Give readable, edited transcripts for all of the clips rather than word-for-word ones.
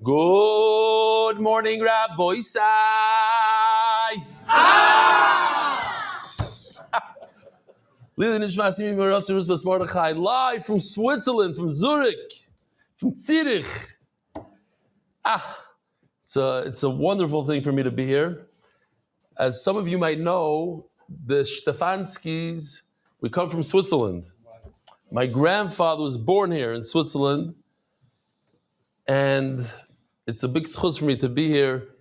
Good morning, Rabbi Isai. Live from Switzerland, from Zurich, from Zurich. It's a wonderful thing for me to be here. As some of you might know, the Stefanskys, we come from Switzerland. My grandfather was born here in Switzerland, and it's a big schus for me to be here.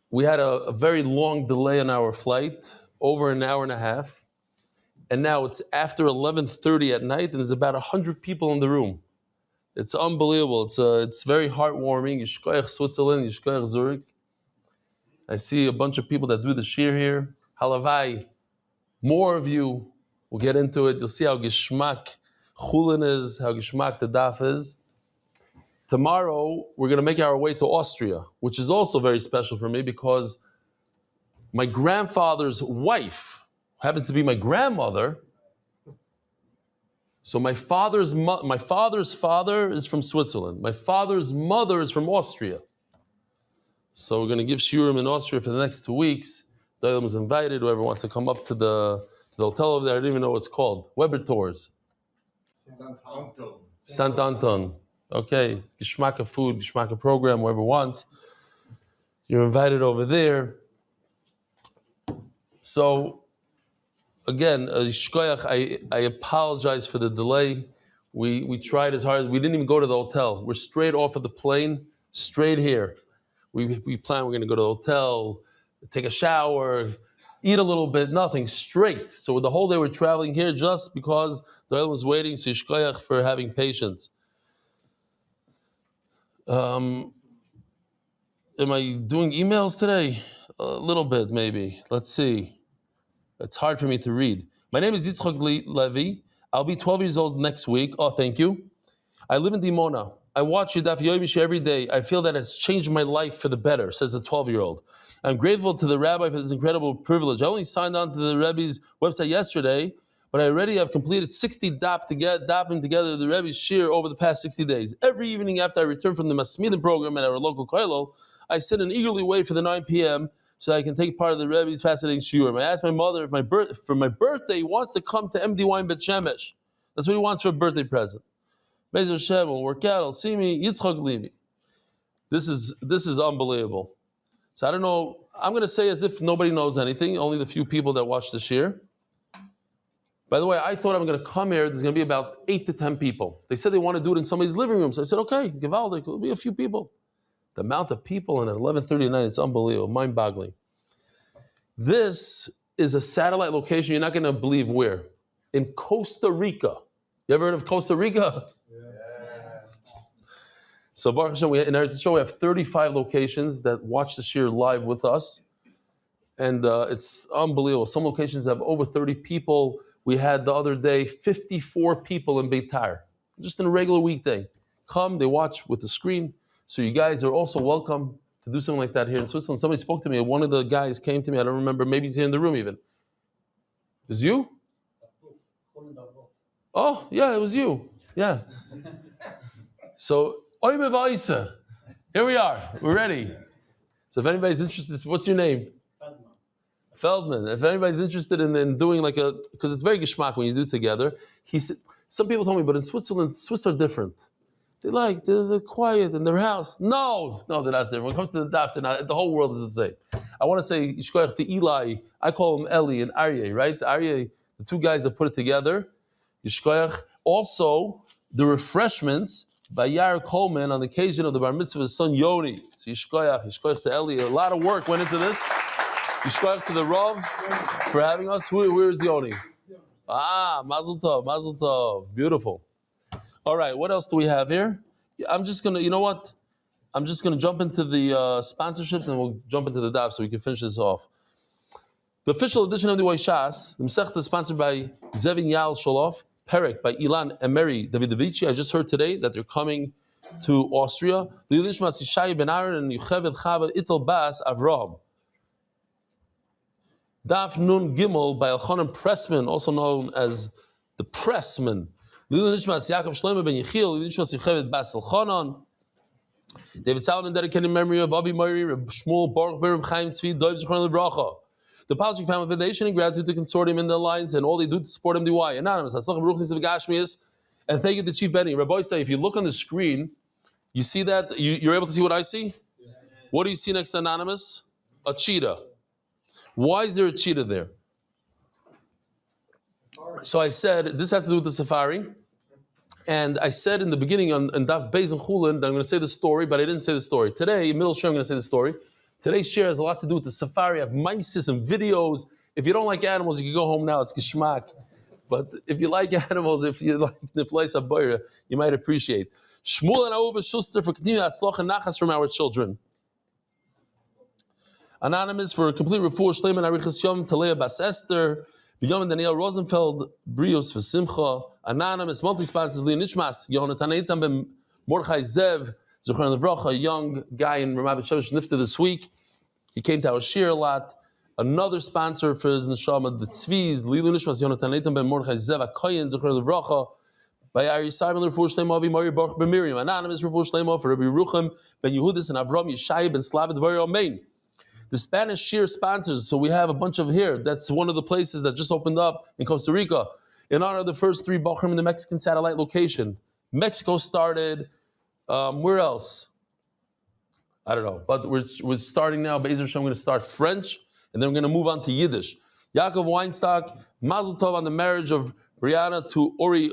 We had a very long delay on our flight, over an hour and a half, and now it's after 11:30 at night, and there's about 100 people in the room. It's unbelievable. It's very heartwarming. Yishkoyach Switzerland, Yishkoyach Zurich. I see a bunch of people that do the shir here. Halavai, more of you. We'll get into it. You'll see how Gishmak Chullin is, how Gishmak the Daf is. Tomorrow, we're going to make our way to Austria, which is also very special for me because my grandfather's wife happens to be my grandmother. So my father's father is from Switzerland. My father's mother is from Austria. So we're going to give shiurim in Austria for the next 2 weeks. Doyle was invited. Whoever wants to come up to the hotel over there, I don't even know what it's called. Weber Tours. Sant Anton. Okay, Geschmack of food, Geschmack of program, whoever wants. You're invited over there. So, again, I apologize for the delay. We tried as hard. We didn't even go to the hotel. We're straight off of the plane, straight here. We planned we're going to go to the hotel, take a shower, eat a little bit, nothing, straight. So the whole day we're traveling here just because the oil was waiting. So yishkoyach for having patience. Am I doing emails today? A little bit, maybe. Let's see. It's hard for me to read. My name is Yitzchak Levy. I'll be 12 years old next week. Oh, thank you. I live in Dimona. I watch your Daf Yomi every day. I feel that it's changed my life for the better, says the 12-year-old. I'm grateful to the rabbi for this incredible privilege. I only signed on to the Rebbe's website yesterday, but I already have completed 60 dapping together the Rebbe's shir over the past 60 days. Every evening after I return from the Masmidim program at our local kollel, I sit and eagerly wait for the 9 p.m. so I can take part of the Rebbe's fascinating shiurim. I asked my mother if for my birthday he wants to come to MDY in Bet Shemesh. That's what he wants for a birthday present. Be'ez Hashem will work out. He'll see me. Yitzchak Levi. This is unbelievable. So I don't know. I'm going to say as if nobody knows anything. Only the few people that watch the shir. By the way, I thought I'm going to come here. There's going to be about 8 to 10 people. They said they want to do it in somebody's living room. So I said, okay, Givaldik, it'll be a few people. The amount of people and at 11:30 at night, it's unbelievable, mind-boggling. This is a satellite location. You're not going to believe where. In Costa Rica. You ever heard of Costa Rica? So Baruch Hashem, in our show we have 35 locations that watch the shir live with us, and it's unbelievable. Some locations have over 30 people. We had the other day 54 people in Beitar, just in a regular weekday. Come, they watch with the screen. So you guys are also welcome to do something like that here in Switzerland. Somebody spoke to me. One of the guys came to me. I don't remember. Maybe he's here in the room even. It was you? Oh, yeah, it was you. Yeah. So Oy mevaisa. Here we are. We're ready. So if anybody's interested, what's your name? Feldman. If anybody's interested in doing like because it's very geschmack when you do it together. He said, some people told me, but in Switzerland, Swiss are different. They're quiet in their house. No, they're not different. When it comes to the daf, they're not. The whole world is the same. I want to say Yishkoyach to Eli. I call him Eli and Aryeh, right? Aryeh, the two guys that put it together. Yishkoyach. Also, the refreshments by Yair Coleman on the occasion of the bar mitzvah of his son Yoni. So Yishkoyach to Eli. A lot of work went into this. Yishkoyach to the Rav for having us. Where is Yoni? Mazel tov, mazel tov. Beautiful. All right, what else do we have here? I'm just going to, you know what? I'm just going to jump into the sponsorships and we'll jump into the daf so we can finish this off. The official edition of the Shas, the Masechta is sponsored by Zevin Yael Sholof, Perek by Ilan and Mary Davidovici. I just heard today that they're coming to Austria. L'ilun Shmas Yishai Ben Aaron and Yocheved Chava Itel Bas Avraham. Daf Nun Gimel by Elchanan Pressman, also known as the Pressman. L'ilun Nishmas Yaakov Shlomo Ben Yechiel, L'ilun Nishmas Yocheved Bas Elchanan. David Salomon dedicated in memory of Avi Mori, Reb Shmuel, Baruch Ben Reb Chaim Tzvi, Doiv Zichron Livracha. The Apologetic Family Foundation in gratitude to Consortium and the Alliance and all they do to support MDY. Anonymous, Hatzlach Baruch Nisav Gashmias, and thank you to Chief Benny. Rabbi say, if you look on the screen, you see that, you're able to see what I see? Yes. What do you see next to Anonymous? A cheetah. Why is there a cheetah there? So I said, this has to do with the safari. And I said in the beginning on Daf Beis and Chullin that I'm going to say the story, but I didn't say the story. Today, in middle share, I'm going to say the story. Today's share has a lot to do with the safari. I have mice and videos. If you don't like animals, you can go home now. It's geschmack. But if you like animals, if you like Niflais Abayra, you might appreciate. Shmuel and Ahuva Schuster for continued Atzloch and Nachas from our children. Anonymous for a complete refuah Shleiman Arichas Yom Talea Bas Esther. B'Yom and Daniel Rosenfeld Brios for Simcha. Anonymous monthly sponsors Leon Nishmas Yonatan Eitan Ben Mordechai Zev Zuchron Levracha, a young guy in Ramat Shemesh Nifta this week. He came to our shir a lot. Another sponsor for his neshama, the Tzviz, Lilu Nishmas Yonatan Eitan Ben Mordechai Zev Akoyin Zuchron Levracha. By Ari Simon Refuah Shleimo Avi Mari Baruch Ben Miriam. Anonymous Refuah Shleimo for Rabbi Rucham Ben Yehudis and Avram Yeshai Ben Slavid Dvario Amen. The Spanish shir sponsors, so we have a bunch of here. That's one of the places that just opened up in Costa Rica in honor of the first three Bachrim in the Mexican satellite location. Mexico started, where else? I don't know, but we're starting now. Be'ezer Hashem, I'm going to start French, and then we're going to move on to Yiddish. Yaakov Weinstock, Mazel Tov on the marriage of Brianna to Ori,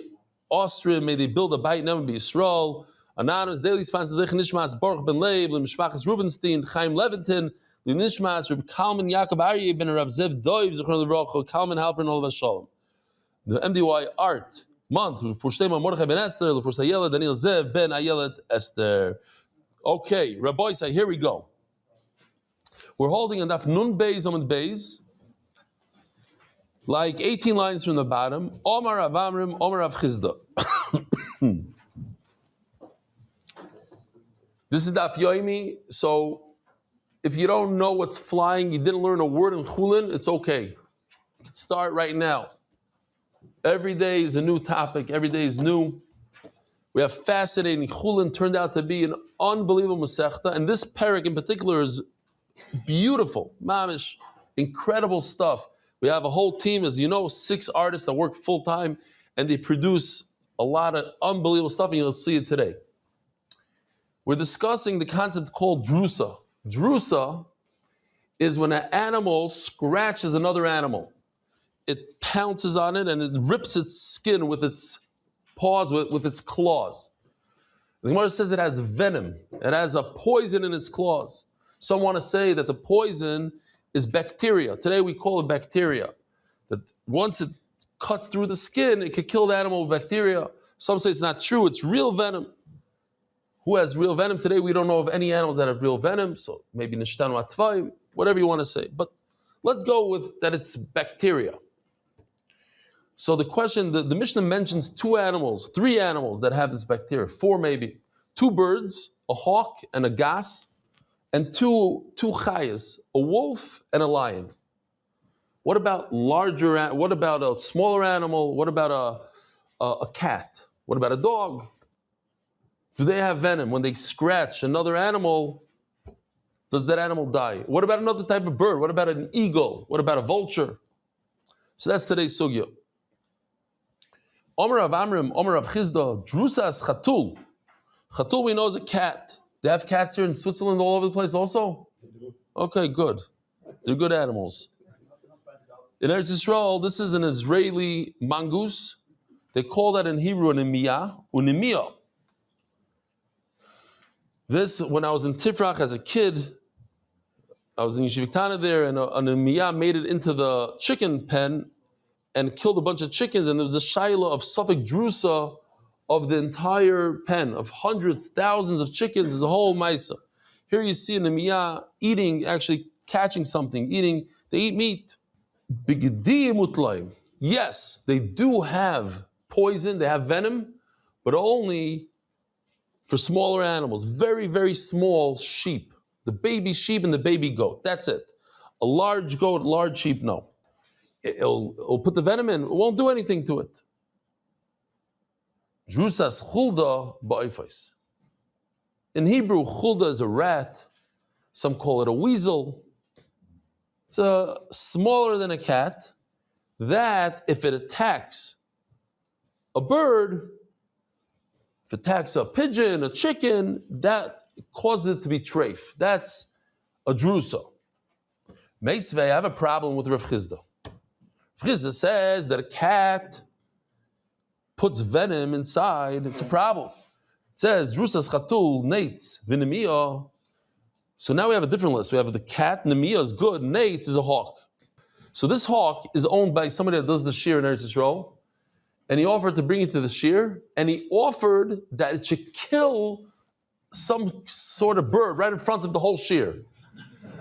Austria. May they build a Beit Ne'eman B'Yisrael. Anonymous daily sponsors Lech Nishmas Baruch Ben Leib, Mishpachas Rubenstein, Chaim Levinton, Nishmas, Reb Kalman Yaakov Aryeh Ben Rav Zev Doiv Zichron Levracha, Kalman Halper and Olav Shalom. The MDY Art Month for Shtema Mordechai Ben Esther, for Sayela Daniel Zev Ben Ayelet Esther. Okay, Rabbi say, here we go. We're holding on Daf Nun Beis Amud Beis, like 18 lines from the bottom. Omar Rav Amrim, Omar Rav Chizda. This is Daf Yomi, so if you don't know what's flying, you didn't learn a word in Chullin, it's okay. You can start right now. Every day is a new topic. Every day is new. We have fascinating. Chullin turned out to be an unbelievable Masechta, and this parak in particular is beautiful. Mamish, incredible stuff. We have a whole team, as you know, 6 artists that work full time, and they produce a lot of unbelievable stuff, and you'll see it today. We're discussing the concept called drusa. Drusa is when an animal scratches another animal. It pounces on it and it rips its skin with its paws, with its claws. The Gemara says it has venom. It has a poison in its claws. Some want to say that the poison is bacteria. Today we call it bacteria. That once it cuts through the skin, it could kill the animal with bacteria. Some say it's not true. It's real venom. Who has real venom? Today we don't know of any animals that have real venom, so maybe nishtanu atvaim, whatever you want to say. But let's go with that it's bacteria. So the question, the Mishnah mentions 3 animals that have this bacteria, 4 maybe. 2 birds, a hawk and a gas, and 2 chayas, a wolf and a lion. What about what about a smaller animal? What about a cat? What about a dog? Do they have venom? When they scratch another animal, does that animal die? What about another type of bird? What about an eagle? What about a vulture? So that's today's sugya. Omer of Amrim, Omer of Chizda, Drusas Chatul. Chatul we know is a cat. They have cats here in Switzerland all over the place also? Okay, good. They're good animals. In Eretz Yisrael, this is an Israeli mongoose. They call that in Hebrew an unimiyah. This, when I was in Tifrach as a kid, I was in Yeshiva Tana there, and an unimiyah made it into the chicken pen and killed a bunch of chickens, and there was a shaila of Suffolk Drusa of the entire pen, of hundreds, thousands of chickens. There's a whole maisa. Here you see an unimiyah eating, actually catching something, eating, they eat meat. Bigdi mutlaim. Yes, they do have poison, they have venom, but only for smaller animals, very, very small sheep. The baby sheep and the baby goat, that's it. A large goat, large sheep, no. It'll put the venom in, it won't do anything to it. Drusas chulda ba'ifais. In Hebrew, chulda is a rat, some call it a weasel. It's smaller than a cat, that if it attacks a bird, if it attacks a pigeon, a chicken, that causes it to be treif. That's a drusa. Meisvei, I have a problem with Rav Chizda. Rav Chizda says that a cat puts venom inside, it's a problem. It says, drusas chatul, nates, vinimiyah. So now we have a different list. We have the cat, Nemiyah is good, Nates is a hawk. So this hawk is owned by somebody that does the shear in Eretz Yisrael, and he offered to bring it to the shear, and he offered that it should kill some sort of bird right in front of the whole shear.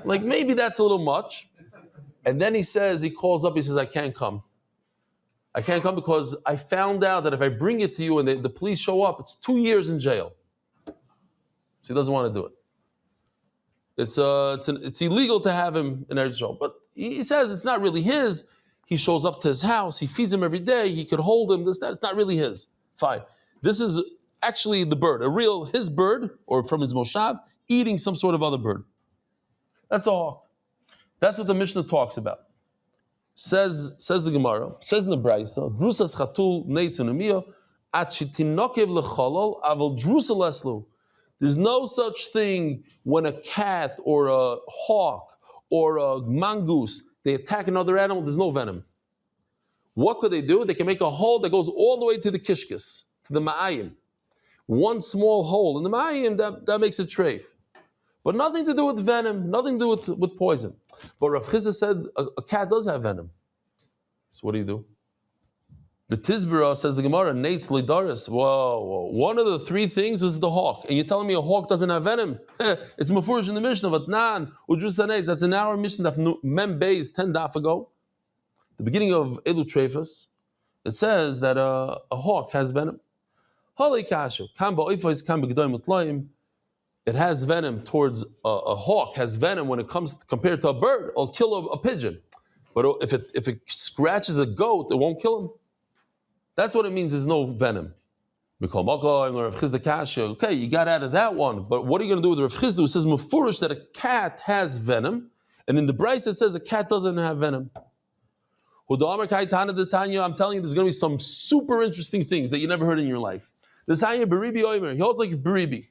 Like maybe that's a little much. And then he calls up, he says, I can't come. I can't come because I found out that if I bring it to you and the police show up, it's 2 years in jail. So he doesn't want to do it. It's illegal to have him in Eretz Yisrael, but he says it's not really his. He shows up to his house, he feeds him every day, he could hold him, this, that, it's not really his. Fine. This is actually the bird, his bird, or from his moshav, eating some sort of other bird. That's a hawk. That's what the Mishnah talks about. Says the Gemara, says in the Braisa, Drusas chatul neitz unemiya, at shitinokev lechalal, aval drusa leslu. There's no such thing when a cat or a hawk or a mongoose, they attack another animal, there's no venom. What could they do? They can make a hole that goes all the way to the kishkis, to the ma'ayim. One small hole in the ma'ayim, that makes it treif. But nothing to do with venom, nothing to do with poison. But Rav Chizda said a cat does have venom. So what do? The Tizbara, says the Gemara, Nates Lidaris. Whoa. One of the three things is the hawk. And you're telling me a hawk doesn't have venom? It's Mefurish in the Mishnah, but Nan, Udrusa Nates. That's in our Mishnah, Mem Beis, 10 daf ago. The beginning of Elu Trefus, it says that a hawk has venom. It has venom towards a hawk, has venom when it comes compared to a bird, it'll kill a pigeon. But if it scratches a goat, it won't kill him. That's what it means, there's no venom. Okay, you got out of that one, but what are you going to do with Rav Chizda who says Mefurish that a cat has venom, and in the Bryce it says a cat doesn't have venom? I'm telling you, there's going to be some super interesting things that you never heard in your life. This Beribi Oimer, he holds like Beribi.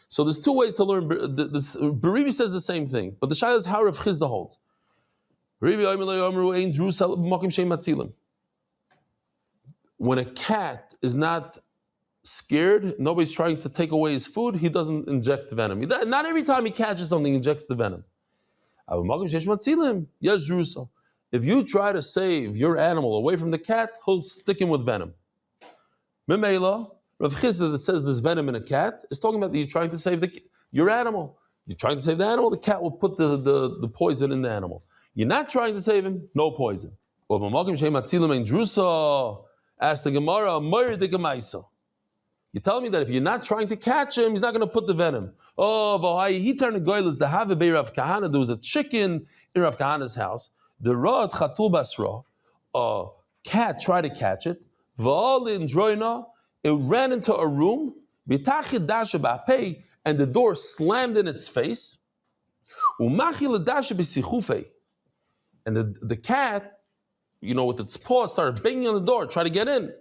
So there's two ways to learn. Beribi says the same thing, but the Shayla is how Rav Chizda holds. When a cat is not scared, nobody's trying to take away his food, he doesn't inject venom. Not every time he catches something, he injects the venom. If you try to save your animal away from the cat, he'll stick him with venom. Memela, Rav Chizda that says there's venom in a cat is talking about that you're trying to save your animal. You're trying to save the animal, the cat will put the poison in the animal. You're not trying to save him, no poison. Ask the Gemara, you're telling me that if you're not trying to catch him, he's not going to put the venom. Oh, he turned to goylas. The have a Rav Kahana. There was a chicken in Rav Kahana's house. The Rad Chatul Basra, a cat tried to catch it. V'alin droina, it ran into a room. B'tachid dasha b'apei, and the door slammed in its face. Umachil dasha b'sichufei, and the cat, with its paws started banging on the door, try to get in.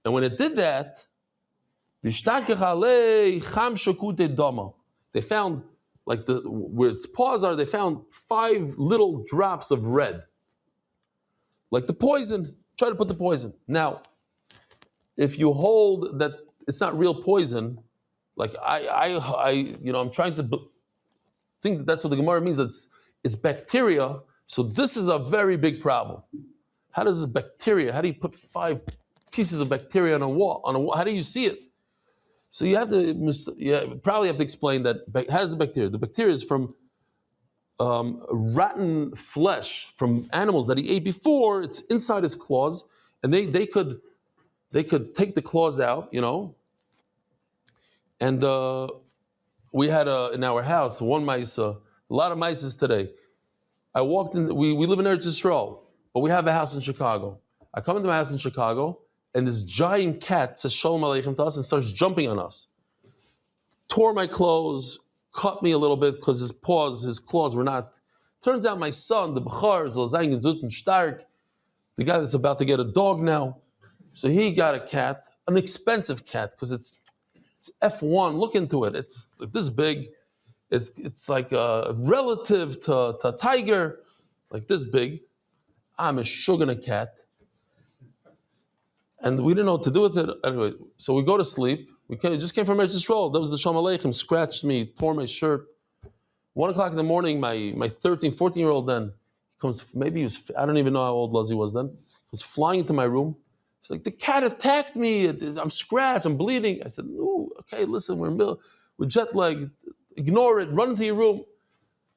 And when it did that, they found, where its paws are, they found 5 little drops of red. Like the poison. Try to put the poison. Now, if you hold that it's not real poison, like I'm trying to think that's what the Gemara means. It's bacteria. So this is a very big problem. How does this bacteria? How do you put 5 pieces of bacteria on a wall? How do you see it? So you probably have to explain that. How is the bacteria? The bacteria is from rotten flesh from animals that he ate before. It's inside his claws, and they could take the claws out, And we had in our house one mice, a lot of mice today. I walked in. We live in Eretz Yisrael, but we have a house in Chicago. I come into my house in Chicago, and this giant cat says Shalom Aleichem to us and starts jumping on us. Tore my clothes, cut me a little bit because his claws were not. Turns out my son, the Bechar, the guy that's about to get a dog now, so he got a cat, an expensive cat, because it's F1. Look into it. It's like this big. It's like a relative to a tiger, like this big. I'm a shugana cat. And we didn't know what to do with it. Anyway, so we go to sleep. We just came from Eretz Yisrael. That was the Shalom Aleichem, scratched me, tore my shirt. 1 o'clock in the morning, my 13, 14-year-old then comes, I don't even know how old Luzzy was then, was flying into my room. He's like, the cat attacked me. I'm scratched, I'm bleeding. I said, no, okay, listen, we're jet lagged. Ignore it, run into your room.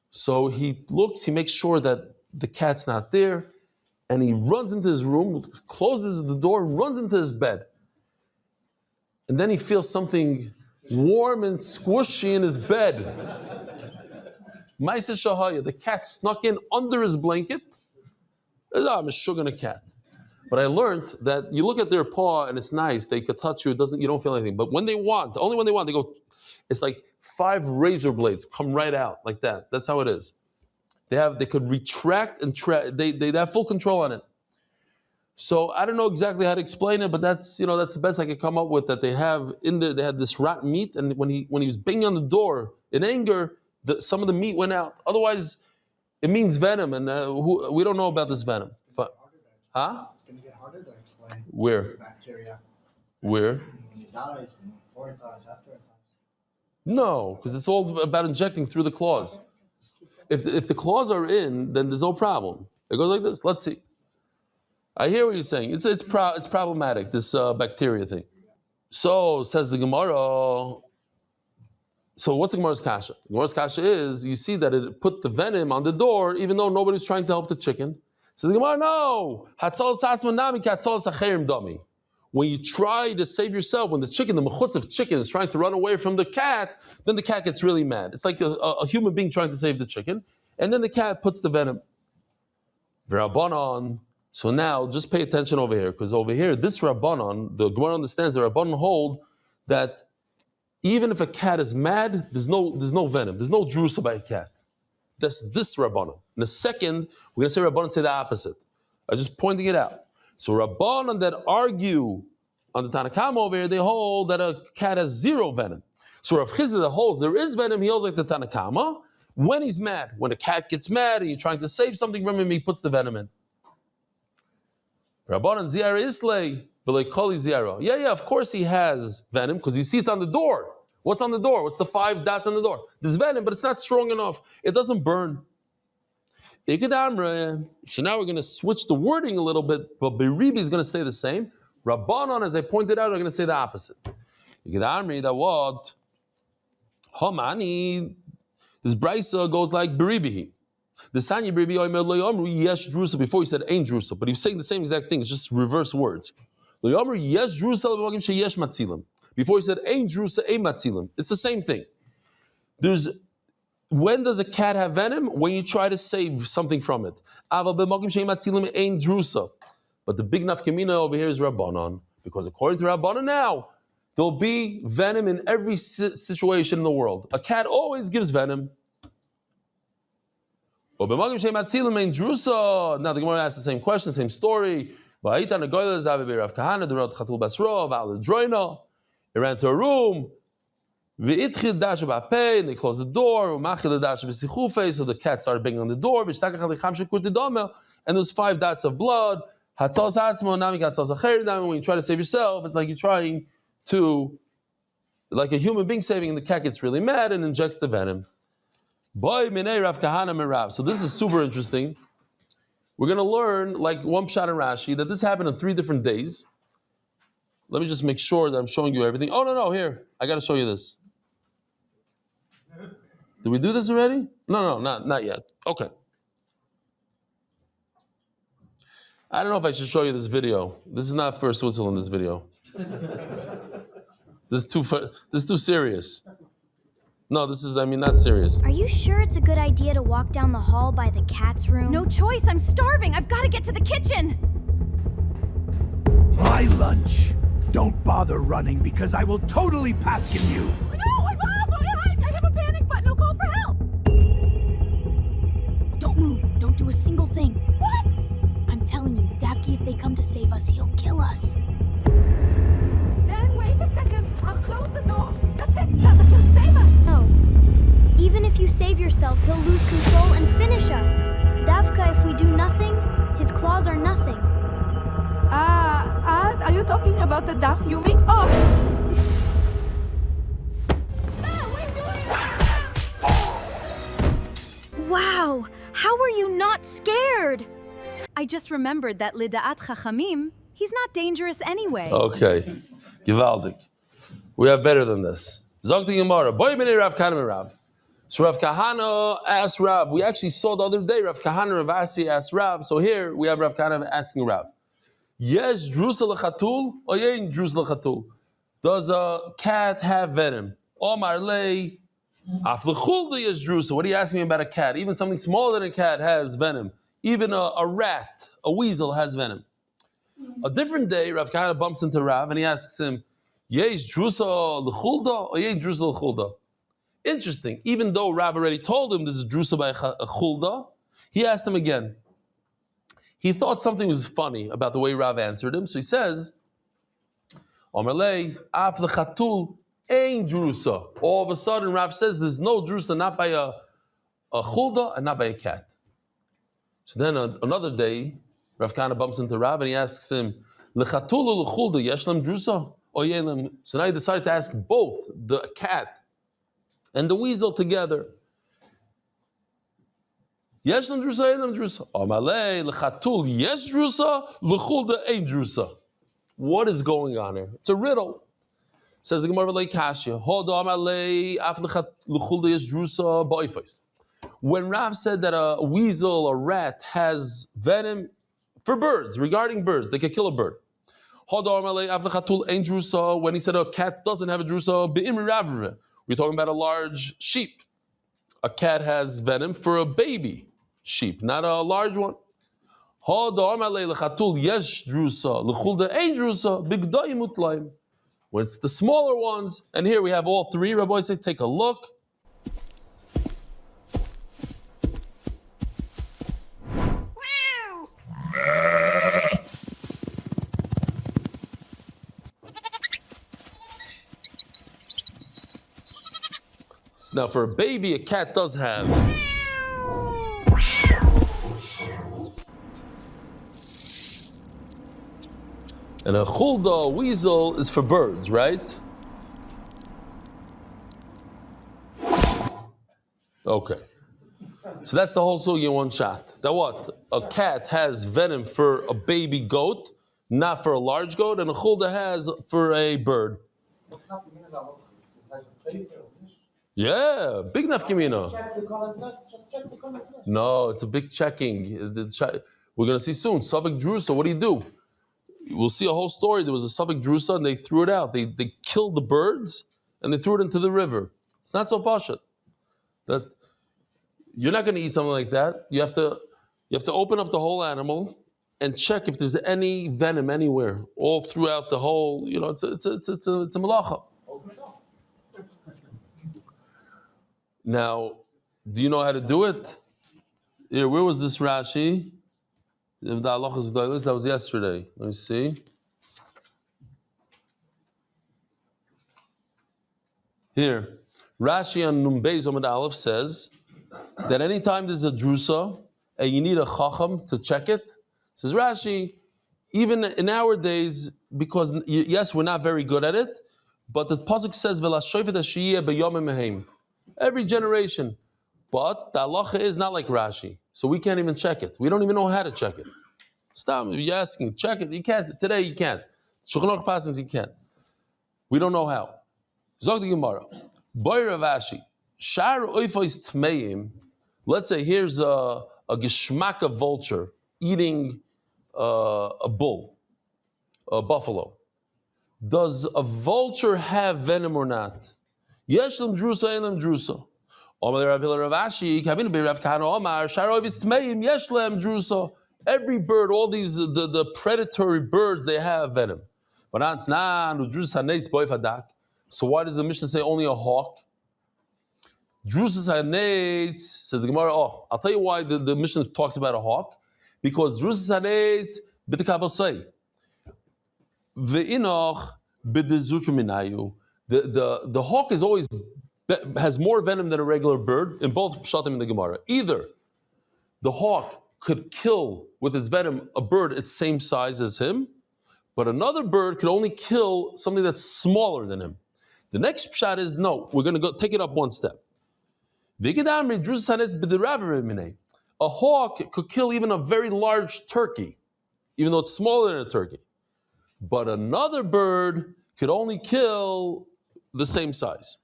So he looks, he makes sure that the cat's not there, and he runs into his room, closes the door, runs into his bed. And then he feels something warm and squishy in his bed. Maisa Shahaya, the cat snuck in under his blanket. I'm a shugana cat. But I learned that you look at their paw and it's nice, they could touch you, you don't feel anything. But when they want, only when they want, they go, it's like 5 razor blades come right out like that. That's how it is. They could retract and they have full control on it. So I don't know exactly how to explain it, but that's the best I could come up with. That they have in there, they had this rat meat, and when he was banging on the door in anger, some of the meat went out. Otherwise, it means venom, and we don't know about this venom. Huh? It's going to get harder to explain. Where? Bacteria. Where? When it dies, and before it dies, after it dies. No, because it's all about injecting through the claws. If the claws are in, then there's no problem. It goes like this. Let's see. I hear what you're saying. It's problematic, this bacteria thing. So says the Gemara. So what's the Gemara's kasha? The Gemara's kasha is, you see that it put the venom on the door, even though nobody's trying to help the chicken. Says the Gemara, no. When you try to save yourself, when the mechutz of chicken is trying to run away from the cat, then the cat gets really mad. It's like a human being trying to save the chicken, and then the cat puts the venom. V'Rabbanan. So now, just pay attention over here, because over here, this Rabbanon, the Gemara understands the Rabbanon hold that even if a cat is mad, there's no venom, there's no drusa by a cat. That's this Rabbanon. In a second, we're going to say Rabbanon say the opposite. I'm just pointing it out. So Rabbanon that argue on the Tanakama over here, they hold that a cat has 0 venom. So Rav Chizda that holds there is venom, he holds like the Tanakama. When he's mad, when a cat gets mad and you're trying to save something from him, he puts the venom in. Rabbanan Ziara Islay, V'leikoli Ziara. Yeah, of course he has venom, because you see it's on the door. What's on the door? What's the 5 dots on the door? There's venom, but it's not strong enough. It doesn't burn. So now we're going to switch the wording a little bit, but Beribi is going to stay the same. Rabbanan, as I pointed out, are going to say the opposite. That what? Homani. This brisa goes like Beribihi. The Sanya Beribi Omer Lo Yomru Yesh Drusa before he said Ain't Drusa, but he was saying the same exact thing. It's just reverse words. Lo Yomru Yesh Drusa L'Magim Sheyesh Matzilim. Before he said Ain't Drusa Ain't Matzilim. It's the same thing. When does a cat have venom? When you try to save something from it. Aval B'Magim Sheyesh Matzilim Ain't Drusa. But the big nafkamina over here is Rabbanon, because according to Rabbanon now, There'll be venom in every situation in the world. A cat always gives venom. Now the Gemara asks the same question, same story. It ran to a room. And they closed the door. So the cat started banging on the door. And there's 5 dots of blood. When you try to save yourself, it's like you're trying to, like a human being saving, and the cat gets really mad and injects the venom. So this is super interesting. We're going to learn, like one pshat in Rashi, that this happened on 3 different days. Let me just make sure that I'm showing you everything. Oh, no, here. I got to show you this. Did we do this already? No, not yet. Okay. I don't know if I should show you this video. This is not for Switzerland, this video. This is too serious. No, not serious. Are you sure it's a good idea to walk down the hall by the cat's room? No choice, I'm starving. I've got to get to the kitchen. My lunch. Don't bother running because I will totally paskin you. No, I have a panic button. I'll call for help. Don't move. Don't do a single thing. What? I'm telling you, Davki, if they come to save us, he'll kill us. Then wait a second. I'll close the door. That's it. Doesn't he'll save us? No. Even if you save yourself, he'll lose control and finish us. Davka, if we do nothing, his claws are nothing. Are you talking about the Daf Yomi? Oh! Wow! How are you not scared? I just remembered that Lida'at Chachamim, he's not dangerous anyway. Okay. Givaldik. We have better than this. Zogti Gemara. Boy minei Rav Kahana Rav. So Rav Kahana asked Rav. We actually saw the other day Rav Kahana Rav Asi asked Rav. So here we have Rav Kahana asking Rav. Yes, drusa lechatul or yein drusa lechatul. Does a cat have venom? Omar lei af lechulda yes drusa. What are you asking me about a cat? Even something smaller than a cat has venom. Even a rat, a weasel has venom. A different day, Rav Kahana bumps into Rav and he asks him, yes, drusa lechulda or yein drusa lechulda. Interesting. Even though Rav already told him this is drusa by a chulda, he asked him again. He thought something was funny about the way Rav answered him, so he says, Omer lei, af lechatul ein drusa. All of a sudden, Rav says there's no drusa, not by a chulda and not by a cat. So then another day, Rav Kahana bumps into Rav and he asks him, lechatul or lechulda, yeshlam drusa? So now he decided to ask both the cat and the weasel together. Yes, drusa, ain't drusa. Amalei lechatul yes drusa, lechulda ain't drusa. What is going on here? It's a riddle. Says the Gemara leikashia. Hold amalei af lechulda yes drusa ba'ifais. When Rav said that a weasel, a rat, has venom for birds, regarding birds, they can kill a bird. Hold amalei af lechatul ain't drusa. When he said a cat doesn't have a drusa, be'imri ravre. We're talking about a large sheep. A cat has venom for a baby sheep, not a large one. When it's the smaller ones, and here we have all 3, Rabbi say, take a look. Now for a baby, a cat does have. And a chulda, weasel, is for birds, right? Okay. So that's the whole sugi in one shot. That what? A cat has venom for a baby goat, not for a large goat, and a chulda has for a bird. Yeah, big nafkimina. No, it's a big checking. We're going to see soon. Savik Drusa, what do? We'll see a whole story. There was a Savik Drusa and they threw it out. They killed the birds and they threw it into the river. It's not so pashat. That you're not going to eat something like that. You have to open up the whole animal and check if there's any venom anywhere, all throughout the whole. It's a malacha. Now, do you know how to do it? Here, where was this Rashi? That was yesterday. Let me see. Here, Rashi on Numbez Omid Aleph says that anytime there's a drusa and you need a chacham to check it, says Rashi, even in our days, because yes, we're not very good at it, but the pasuk says v'lashoifet hashiyeh b'yomim mehem, every generation. But the halacha is not like Rashi, so we can't even check it. We don't even know how to check it. Stop! If you're asking, check it. You can't today. You can't. Shulchan Aruch passes, you can't. We don't know how. Zog the Gemara. Boy Ravashi. Shar oifos tmeim. Let's say here's a geschmacka vulture eating a bull, a buffalo. Does a vulture have venom or not? Yesh lem drusa, ein lem drusa. Every bird, all these the predatory birds, they have venom. So why does the Mishnah say only a hawk? Said the Gemara, I'll tell you why the Mishnah talks about a hawk. Because the hawk is always has more venom than a regular bird in both pshatim in the Gemara. Either the hawk could kill with its venom a bird its same size as him, but another bird could only kill something that's smaller than him. The next pshat is no, we're going to go take it up one step. A hawk could kill even a very large turkey, even though it's smaller than a turkey. But another bird could only kill the same size.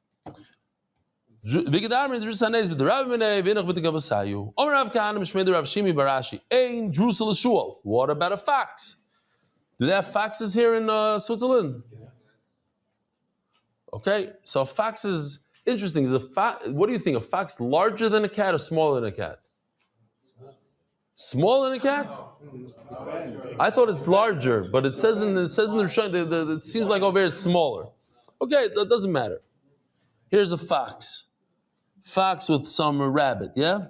What about a fox? Do they have foxes here in Switzerland? Okay, so a fox is interesting. What do you think? A fox larger than a cat or smaller than a cat? Smaller than a cat? I thought it's larger, but it says in the Rishon, it seems like over here it's smaller. Okay, that doesn't matter. Here's a fox. Fox with some rabbit, yeah?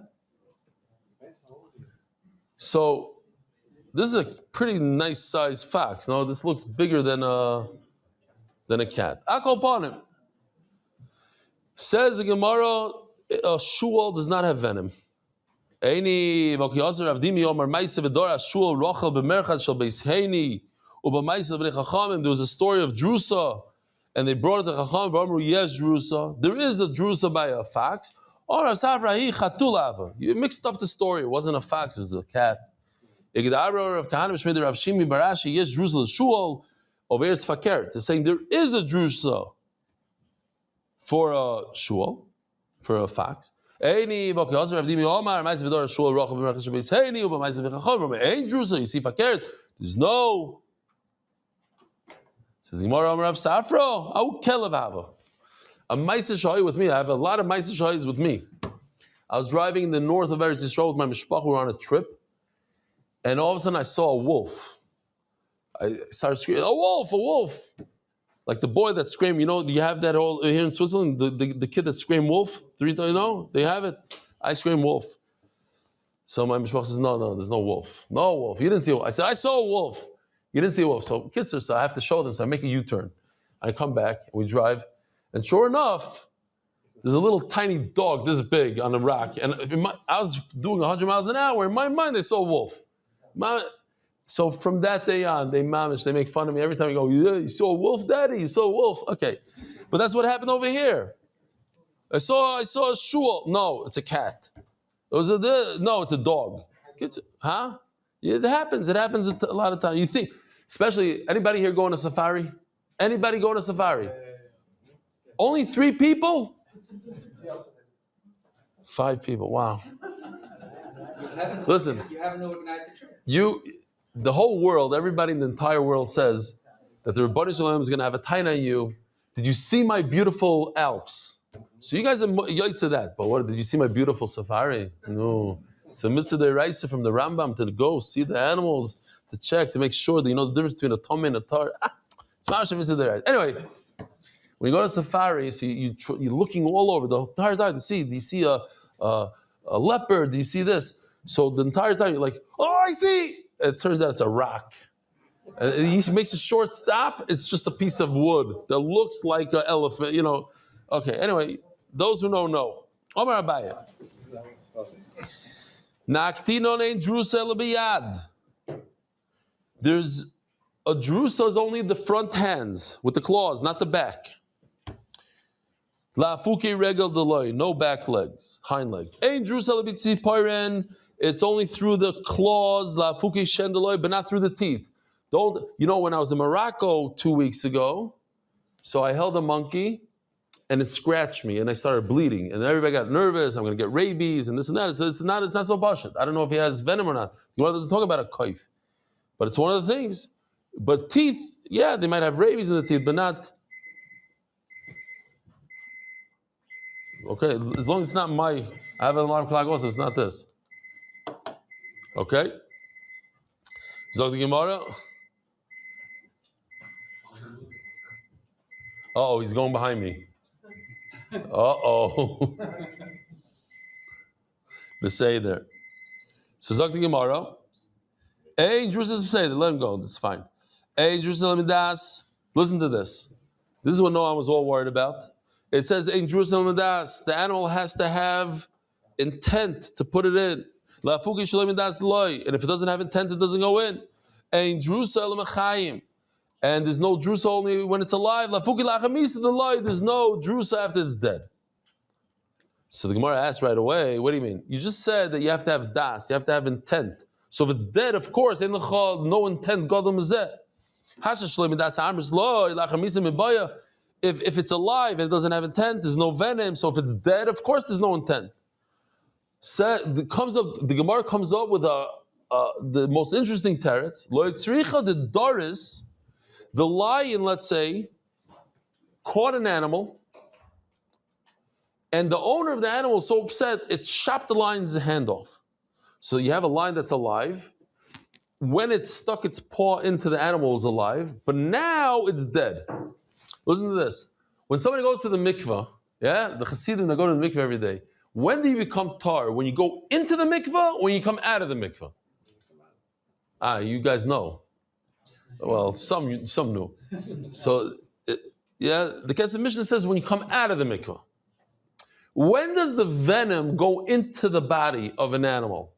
So this is a pretty nice sized fox. No, this looks bigger than a cat. Akol panim. Says the Gemara, a shul does not have venom. There was a story of Drusa, and they brought it to Chacham. Yes, Drusa. There is a Drusa by a fox. You mixed up the story. It wasn't a fox; it was a cat. Over here it's fakir. They're saying there is a Drusa for a shul, for a fox. You see fakir. There's no. Says Gemara Rav Safra, Au Kelev Hava. A Maisa Shai with me. I have a lot of Maisa Shais with me. I was driving in the north of Eretz Yisrael with my mishpach. We were on a trip, and all of a sudden I saw a wolf. I started screaming, "A wolf! A wolf!" Like the boy that screamed. You you have that all here in Switzerland. The kid that screamed wolf 3 times. They have it. I scream wolf. So my mishpach says, "No, there's no wolf. No wolf. You didn't see a wolf." I said, "I saw a wolf." You didn't see a wolf. So kids are, so I have to show them. So I make a U-turn. I come back, we drive, and sure enough, there's a little tiny dog this big on a rock. And I was doing 100 miles an hour. In my mind, I saw a wolf. So from that day on, they make fun of me every time I go, "Yeah, you saw a wolf, Daddy? You saw a wolf?" Okay. But that's what happened over here. I saw a shul. No, it's a cat. No, it's a dog. Huh? Yeah, it happens. It happens a lot of times. You think, especially, anybody here going to safari? Anybody going to safari? Only 3 people? 5 people. Wow. Listen. You haven't organized the trip. The whole world, everybody in the entire world says that the Rebbeinu Shalom is going to have a taina on you. Did you see my beautiful Alps? So you guys are yoitz to that. But what? Did you see my beautiful safari? No. It's a mitzvah deraisa from the Rambam to go see the animals, to check to make sure that you know the difference between a tummy and a tar. It's mamash mitzvah there. Anyway, when you go to safari, so you're looking all over the entire time to see. Do you see a leopard? Do you see this? So the entire time you're like, oh, I see. It turns out it's a rock. And he makes a short stop. It's just a piece of wood that looks like an elephant. You know. Okay. Anyway, those who know. Omar Abaya. Naktinon ein drusa lebiyad. There's a drusa is only the front hands with the claws, not the back. La fuke regel deloy, no back legs, hind leg. Ein drusa lebitzi poiren. It's only through the claws, la fuke shendeloy, but not through the teeth. When I was in Morocco 2 weeks ago, so I held a monkey and it scratched me and I started bleeding and everybody got nervous. I'm going to get rabies and this and that. It's not so bashit. I don't know if he has venom or not. You doesn't talk about a kaif, but it's one of the things. But teeth, yeah, they might have rabies in the teeth, but not. Okay, as long as it's not I have an alarm clock also. It's not this. Okay. Zog the Gemara. Oh, he's going behind me. Beseder. So Zog the Gemara. Hey, Jerusalem Beseder. Let him go. That's fine. Hey, Jerusalem Das. Listen to this. This is what Noam was all worried about. It says, "Ein Jerusalem Das." The animal has to have intent to put it in. La fuki shalom das loy. And if it doesn't have intent, it doesn't go in. Ein Jerusalem chayim. And there's no drusa only when it's alive. La fuki lachamisa the loy. There's no drusa after it's dead. So the Gemara asks right away, what do you mean? You just said that you have to have das, you have to have intent. So if it's dead, of course, no intent, godam zeh. If it's alive and it doesn't have intent, there's no venom. So if it's dead, of course, there's no intent. The Gemara comes up with the most interesting teretz. Lo yitzricha the doris, the lion, let's say, caught an animal, and the owner of the animal was so upset it chopped the lion's hand off. So you have a lion that's alive. When it stuck its paw into the animal, it was alive, but now it's dead. Listen to this. When somebody goes to the mikveh, the Hasidim that go to the mikveh every day, when do you become tar? When you go into the mikveh or when you come out of the mikveh? You guys know. Well, some know. So, the Kesef Mishnah says when you come out of the mikveh. When does the venom go into the body of an animal?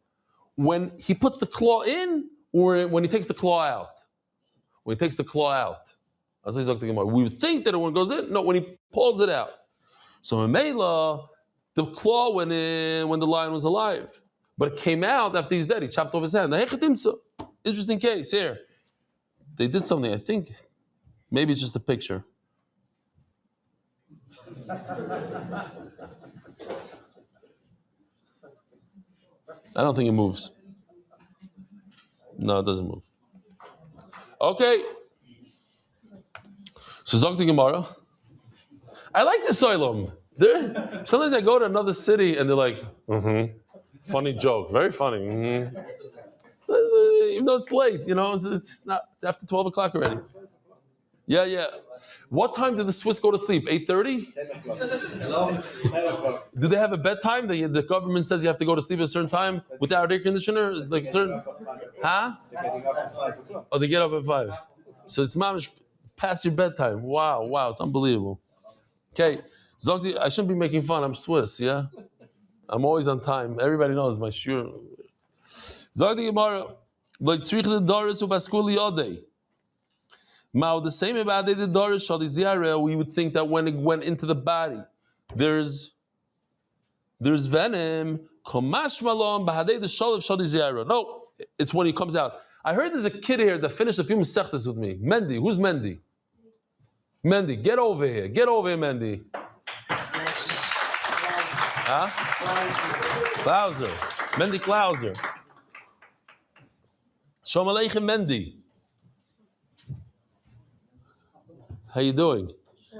When he puts the claw in or when he takes the claw out? When he takes the claw out. That's what he's talking about. We would think that when it goes in. No, when he pulls it out. So in Mela, the claw went in when the lion was alive. But it came out after he's dead. He chopped off his hand. Interesting case here. They did something, I think, maybe it's just a picture. I don't think it moves. No, it doesn't move. Okay. So Zok the Gemara. I like the Soilum. Sometimes I go to another city and they're like, funny joke, very funny. Even though it's late, it's after 12 o'clock already. Yeah. What time did the Swiss go to sleep? 8:30? 10 o'clock. Do they have a bedtime? The government says you have to go to sleep at a certain time without air conditioner? It's like certain... Huh? They're getting up at 5 o'clock. Oh, they get up at 5. So it's mamish past your bedtime. Wow, it's unbelievable. Okay, Zokti, I shouldn't be making fun. I'm Swiss, yeah? I'm always on time. Everybody knows my shur. Zokti Gemara, like tzrich the doris ubaskuli yodei. Now, the same about the doris shali ziareh, we would think that when it went into the body, there's venom. Komash malom bahadei the shaliv shali ziareh. No, it's when he comes out. I heard there's a kid here that finished a few mesechtas with me. Mendy, who's Mendy? Mendy, get over here. Get over here, Mendy. Huh? Klauser. Mendy Klauser. Shalom Aleichem, Mendy. How you doing?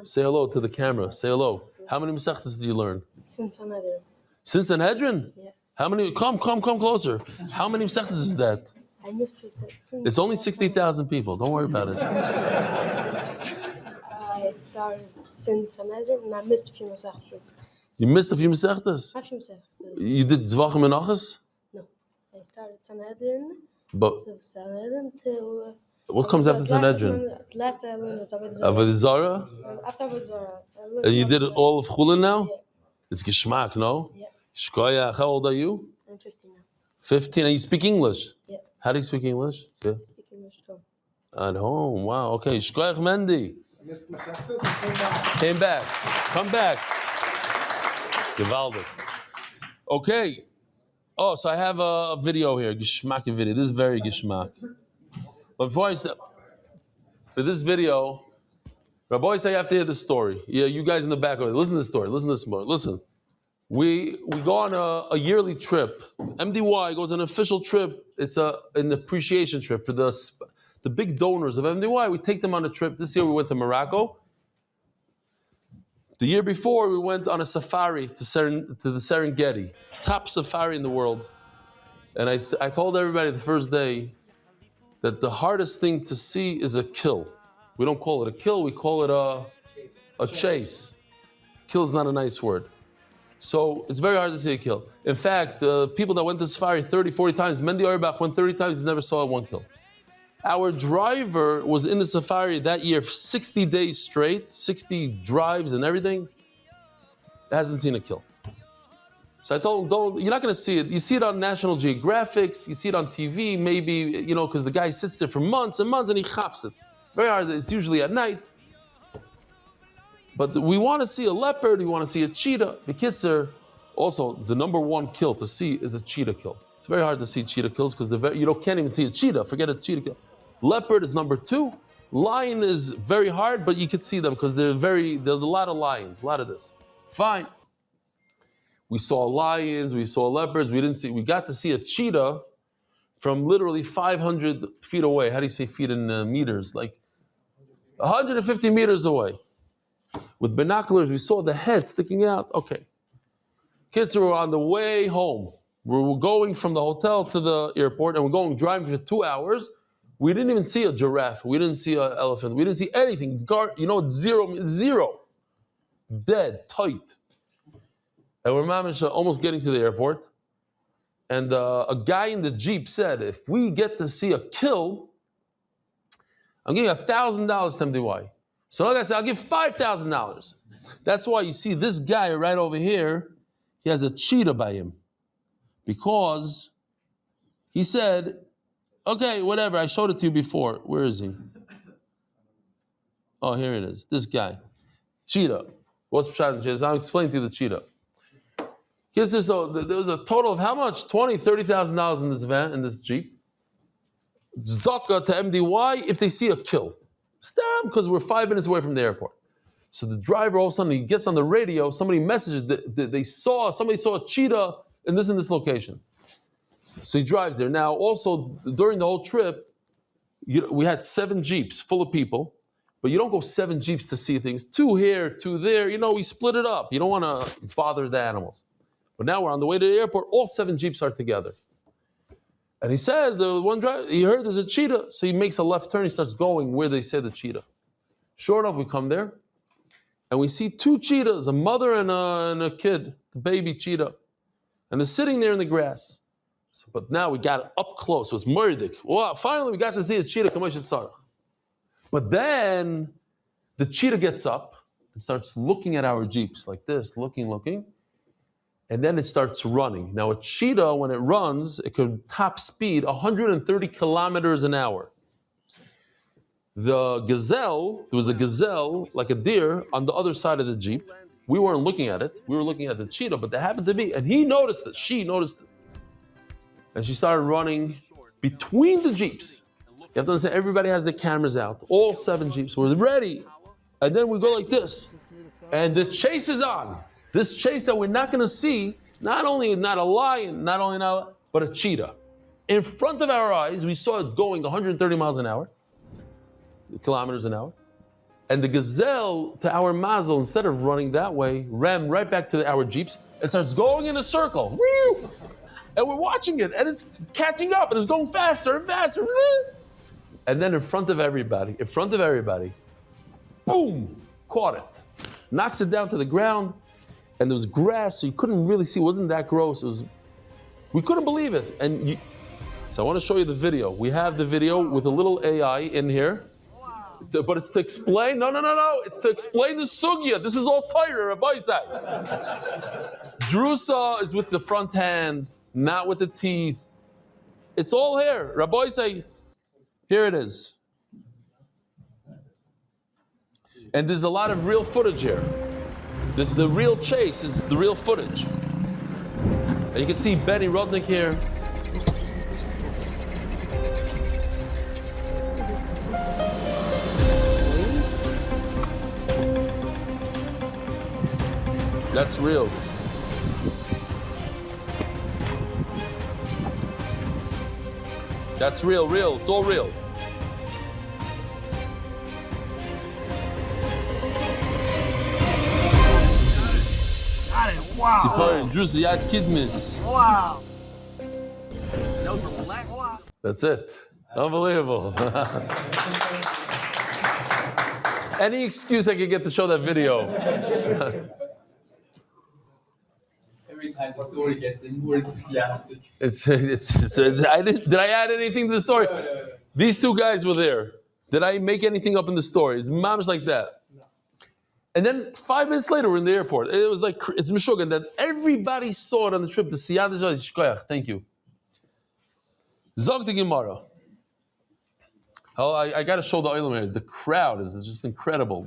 Say hello to the camera. Say hello. How many mesechtas do you learn? Since Sanhedrin. Since Sanhedrin? Yeah. How many? Come closer. How many mesechtas is that? I I missed it since. It's only 60,000 people. Don't worry about it. I started since Sanhedrin and I missed a few Masechtas. You missed a few Masechtas. A few Masechtas. You did Zvachim and Achas? No. I started Sanhedrin. But So Sanhedrin till. what comes after Sanhedrin? Last I learned was Avodah Zarah. Avodah Zarah? After Avodah Zarah. And you did all of Chullin now? Yeah. It's Geshmak, no? Yeah. Shkoyach, how old are you? I'm 15 now. 15, and you speak English? Yeah. How do you speak English? Yeah. I speak English too. At home, wow, okay. Shkoyach Mendy. I missed Masechtas and came back. Came back. Come back. Gewaldig. Okay. Oh, so I have a video here, Geschmack video. This is very Geschmack. But before I start, for this video, Rabbi say you have to hear the story. Yeah, you guys in the back, listen to the story. Listen to this more. Listen. We go on a yearly trip. MDY goes on an official trip. It's an appreciation trip for the big donors of MDY. We take them on a trip. This year we went to Morocco. The year before we went on a safari to the Serengeti, top safari in the world. And I told everybody the first day that the hardest thing to see is a kill. We don't call it a kill, we call it a chase. Kill is not a nice word. So it's very hard to see a kill. In fact, people that went to safari 30, 40 times, Mendy Auerbach went 30 times, he never saw one kill. Our driver was in the safari that year for 60 days straight, 60 drives and everything, hasn't seen a kill. So I told him, you're not going to see it. You see it on National Geographic, you see it on TV, maybe, because the guy sits there for months and months and he chops it. Very hard, it's usually at night. But we want to see a leopard, we want to see a cheetah. Bekitzer, also the number one kill to see is a cheetah kill. It's very hard to see cheetah kills because you can't even see a cheetah, forget a cheetah kill. Leopard is number two. Lion is very hard, but you could see them because there's a lot of lions, a lot of this. Fine. We saw lions, we saw leopards, we got to see a cheetah from literally 500 feet away. How do you say feet in meters? Like 150 meters away. With binoculars, we saw the head sticking out. Okay. Kids were on the way home. We were going from the hotel to the airport and we're driving for 2 hours. We didn't even see a giraffe. We didn't see an elephant. We didn't see anything. It's zero. Dead, tight. And we're almost getting to the airport. And a guy in the Jeep said, if we get to see a kill, I'm giving you $1,000 to MDY. So another guy said, I'll give $5,000. That's why you see this guy right over here, he has a cheetah by him. Because he said, okay, whatever, I showed it to you before. Where is he? Oh, here it is, this guy. Cheetah. What's Pshat? I'll explain to you the cheetah. So there was a total of how much? $20,000, $30,000 in this van, in this Jeep. Zdaka to MDY if they see a kill. Stam, because we're 5 minutes away from the airport. So the driver all of a sudden, he gets on the radio, somebody messages that somebody saw a cheetah in this location. So he drives there. Now also, during the whole trip, we had 7 Jeeps full of people, but you don't go 7 Jeeps to see things. 2 here, 2 there, we split it up. You don't want to bother the animals. But now we're on the way to the airport, all 7 Jeeps are together. And he said, the one driver, he heard there's a cheetah, so he makes a left turn, he starts going where they say the cheetah. Sure enough, we come there, and we see 2 cheetahs, a mother and a kid, the baby cheetah. And they're sitting there in the grass. But now we got it up close, it was murdik. Wow, finally we got to see a cheetah, Kamosh Tzarech. But then, the cheetah gets up and starts looking at our Jeeps like this, looking. And then it starts running. Now a cheetah, when it runs, it could top speed 130 kilometers an hour. The gazelle, there was a gazelle, like a deer, on the other side of the Jeep. We weren't looking at it. We were looking at the cheetah, but there happened to be, and he noticed it, she noticed it. And she started running between the Jeeps. You have to understand, everybody has their cameras out. All 7 Jeeps were ready. And then we go like this. And the chase is on. This chase that we're not going to see, not only not a lion, but a cheetah. In front of our eyes, we saw it going 130 miles an hour, kilometers an hour. And the gazelle, to our mazel, instead of running that way, ran right back to our Jeeps and starts going in a circle. Woo! And we're watching it, and it's catching up, and it's going faster and faster. And then in front of everybody, boom, caught it. Knocks it down to the ground, and there was grass, so you couldn't really see. It wasn't that gross. We couldn't believe it. So I want to show you the video. We have the video with a little AI in here. But it's to explain, no. It's to explain the sugya. This is all Torah, Rabbi said. Drusa is with the front hand, not with the teeth. It's all here. Rabbi say, here it is. And there's a lot of real footage here. The real chase is the real footage. And you can see Benny Rudnick here. That's real. That's real. It's all real. Got it. Wow. Tziporin, Drusa, Yad Kidmis. Wow. That's it. Unbelievable. Any excuse I could get to show that video. Every time the story gets more enthusiastic. Did I add anything to the story? No. These two guys were there. Did I make anything up in the story? It's mamish like that. No. And then 5 minutes later, we're in the airport. It was like, it's Meshuggah that everybody saw it on the trip. The Siyad Shkoyach. Thank you. Zog the Gemara. Oh, I got to show the oilam here. The crowd is just incredible.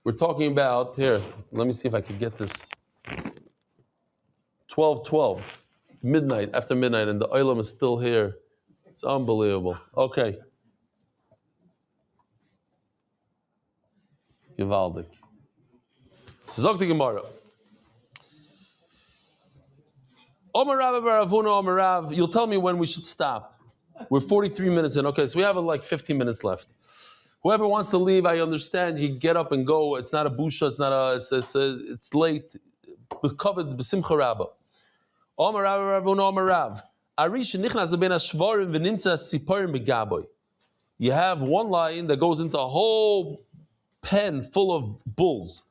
We're talking about, here, let me see if I could get this. 12:12, midnight, after midnight, and the oilam is still here. It's unbelievable. Okay. Gewaldig. Zog the Gemara. Omer Rav bar Avuna, Omer Rav, you'll tell me when we should stop. We're 43 minutes in. Okay, so we have like 15 minutes left. Whoever wants to leave, I understand. You can get up and go. It's not a busha. It's late. Covered b'simcha rabba. Omer Rav bar Avuna, Omer Rav. Arish nichnas leben hashvarim v'nimtza siparim begaboy. You have one lion that goes into a whole pen full of bulls.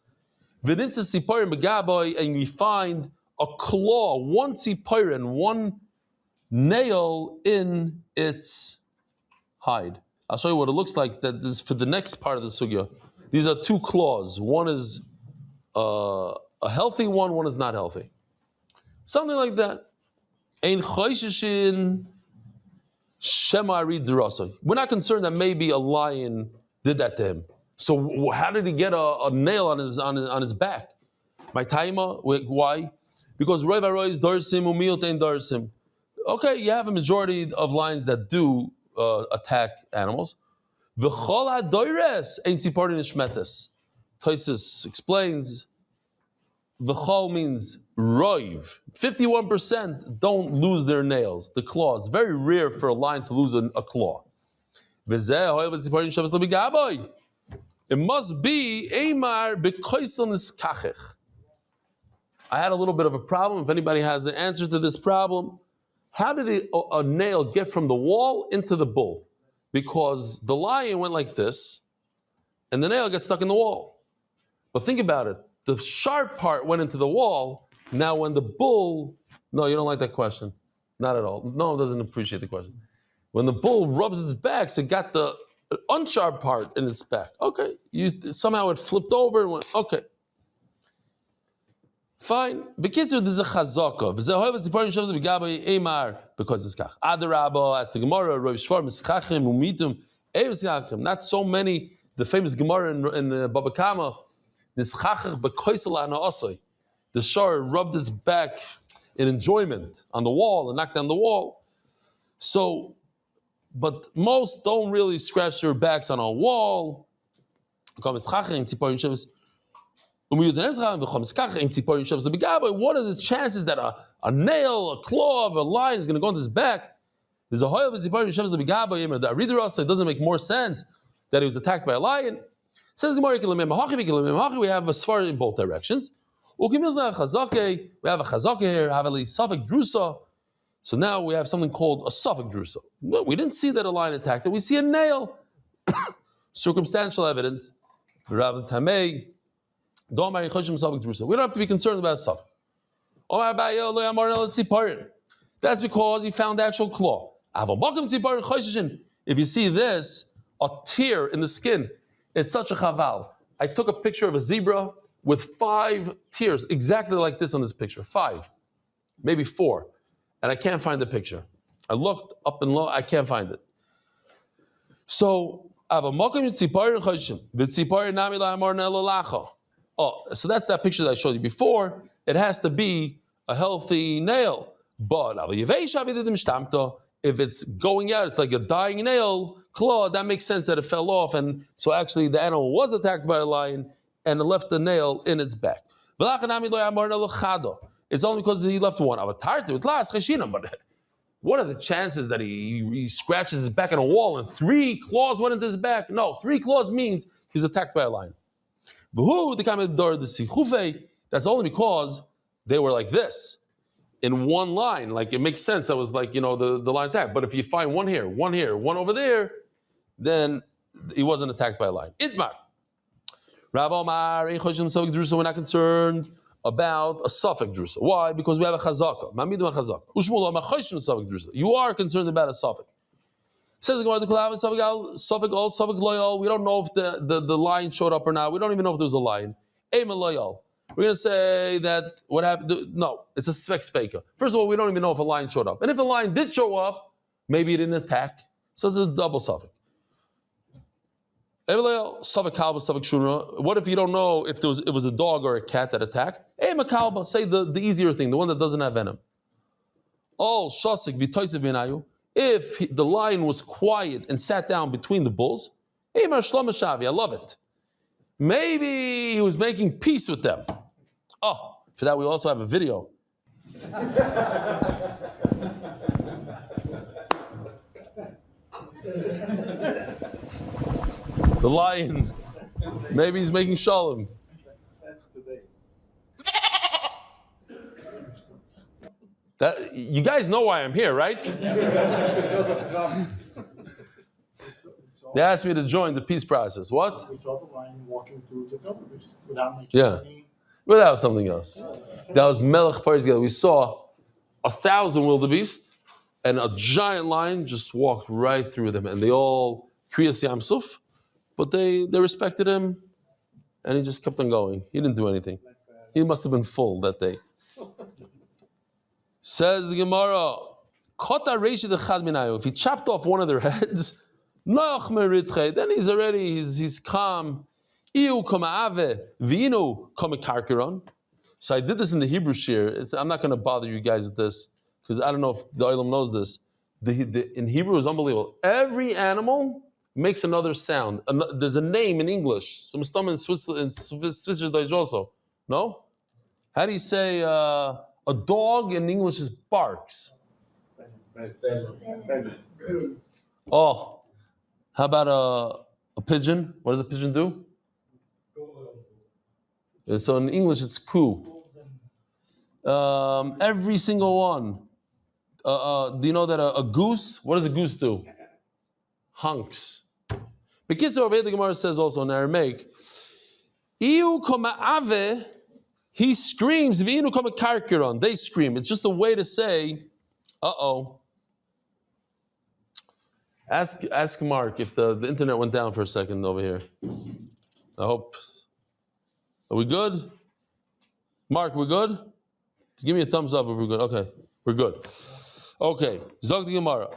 V'nimtza siparim begaboy, and we find a claw, one siparim, one nail in its hide. I'll show you what it looks like. That is for the next part of the sugya. These are two claws. One is a healthy one. One is not healthy. Something like that. Ein choishishin shema arid derasa. We're not concerned that maybe a lion did that to him. So how did he get a nail on his back? My taima. Why? Because roiv arois darsim umiot ein darsim. Okay, you have a majority of lions that do attack animals. V'chol hadoires ein tziparin nishmetes. Tosis explains, v'chol means roiv. 51% don't lose their nails, the claws. Very rare for a lion to lose a claw. It must be Eimar b'koisel niskachech. I had a little bit of a problem. If anybody has an answer to this problem, how did a nail get from the wall into the bull? Because the lion went like this, and the nail got stuck in the wall. But think about it. The sharp part went into the wall. Now when the bull... No, you don't like that question. Not at all. No one doesn't appreciate the question. When the bull rubs its back, so it got the unsharp part in its back. Okay. Somehow it flipped over and went... Okay. Fine. Bekitzer, there's a chazaka. Because it's kach. Adarabba, as the Gemara, Rav Shvar, mischachim, umitum, evischachim. Not so many. The famous Gemara in Baba Kama, nischachach bekoisel ana'asai. The shar rubbed its back in enjoyment on the wall and knocked down the wall. So, but most don't really scratch their backs on a wall. What are the chances that a nail, a claw of a lion is going to go into his back? There's a hoyle of it doesn't make more sense that he was attacked by a lion. Says Gemara, we have a svar in both directions. We have a chazake here, have a safek drusa. So now we have something called a safek drusa. No, we didn't see that a lion attacked it. We see a nail. Circumstantial evidence. We don't have to be concerned about safek. That's because he found the actual claw. If you see this, a tear in the skin, it's such a chaval. I took a picture of a zebra with 5 tears, exactly like this on this picture. 5, maybe 4. And I can't find the picture. I looked up and low, I can't find it. So, so that's that picture that I showed you before. It has to be a healthy nail. But if it's going out, it's like a dying nail, claw, that makes sense that it fell off. And so actually the animal was attacked by a lion and it left the nail in its back. It's only because he left one. But what are the chances that he scratches his back on a wall and 3 claws went into his back? No, 3 claws means he's attacked by a lion. That's only because they were like this, in one line. Like it makes sense. That was like, the lion attack. But if you find one here, one over there, then he wasn't attacked by a lion. Itmar. Rav Omar, we're not concerned about a safek drusa. Why? Because we have a chazaka. You are concerned about a safek. Says the Gemara, we don't know if the lion showed up or not. We don't even know if there was a lion. We're going to say that what happened. No, it's a speka. First of all, we don't even know if a lion showed up. And if a lion did show up, maybe he didn't attack. So it's a double safek. What if you don't know if it was a dog or a cat that attacked? Say the easier thing, the one that doesn't have venom. If the lion was quiet and sat down between the bulls, I love it. Maybe he was making peace with them. Oh, for that we also have a video. The lion, maybe he's making shalom. That's today. You guys know why I'm here, right? Because of Trump. They asked me to join the peace process. What? We saw the lion walking through the wilderness without making any... Without something else. That was Melech Paris. We saw 1,000 wildebeest and a giant lion just walked right through them. And they all kriyas yamsuf, but they respected him and he just kept on going. He didn't do anything. He must have been full that day. Says the Gemara, if he chopped off one of their heads, then he's calm. So I did this in the Hebrew shir. I'm not going to bother you guys with this because I don't know if the Olam knows this. In Hebrew is unbelievable. Every animal makes another sound. There's a name in English. Some stuff in Switzerland also. No? How do you say a dog in English is barks? Oh, how about a pigeon? What does a pigeon do? So in English it's coo. Every single one. Do you know that a goose, what does a goose do? Hunks. Bekitzer over here the Gemara says also in Aramaic, Iu koma ave, he screams, V'inu koma karkiron, they scream. It's just a way to say, uh-oh. Ask Mark if the internet went down for a second over here. I hope. Are we good? Mark, we're good? Give me a thumbs up if we're good. Okay, we're good. Okay, Zog the Gemara.